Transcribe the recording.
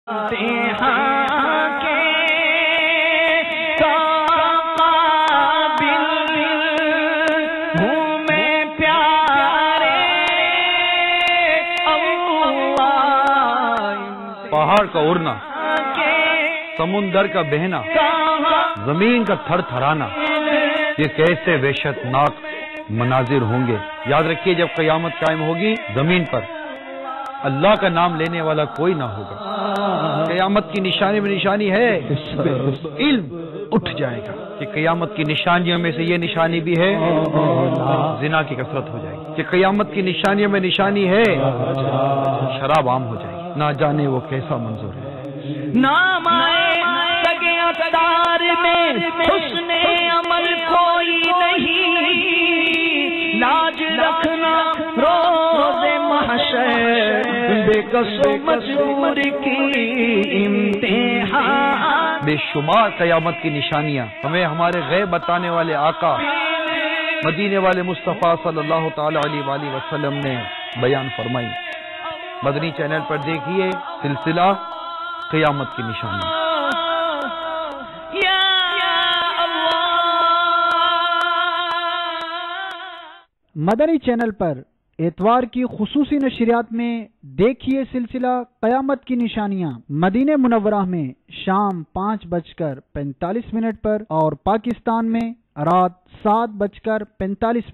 پہاڑ کا اڑنا، سمندر کا بہنا، زمین کا تھر تھرانا، یہ کیسے وحشت ناک مناظر ہوں گے۔ یاد رکھیے جب قیامت قائم ہوگی زمین پر اللہ کا نام لینے والا کوئی نہ ہوگا۔ قیامت کی نشانی میں نشانی ہے، علم اٹھ جائے گا کہ قیامت کی نشانیوں میں سے یہ نشانی بھی ہے، زنا کی کثرت ہو جائے گی، کہ قیامت کی نشانیوں میں نشانی ہے، شراب عام ہو جائے گی۔ نہ جانے وہ کیسا منظور ہے۔ نام آئے سگے اقدار میں حسن عمل کوئی نہیں، لاج رکھنا روز محشر بے کس و مجبور کی امتحان۔ بے شمار قیامت کی نشانیاں ہمیں ہمارے غیب بتانے والے آقا مدینے والے مصطفیٰ صلی اللہ تعالی علیہ وآلہ وسلم نے بیان فرمائی۔ مدنی چینل پر دیکھیے سلسلہ قیامت کی نشانی۔ مدنی چینل پر اتوار کی خصوصی نشریات میں دیکھیے سلسلہ قیامت کی نشانیاں مدینہ منورہ میں شام 5:45 پر اور پاکستان میں رات 7:45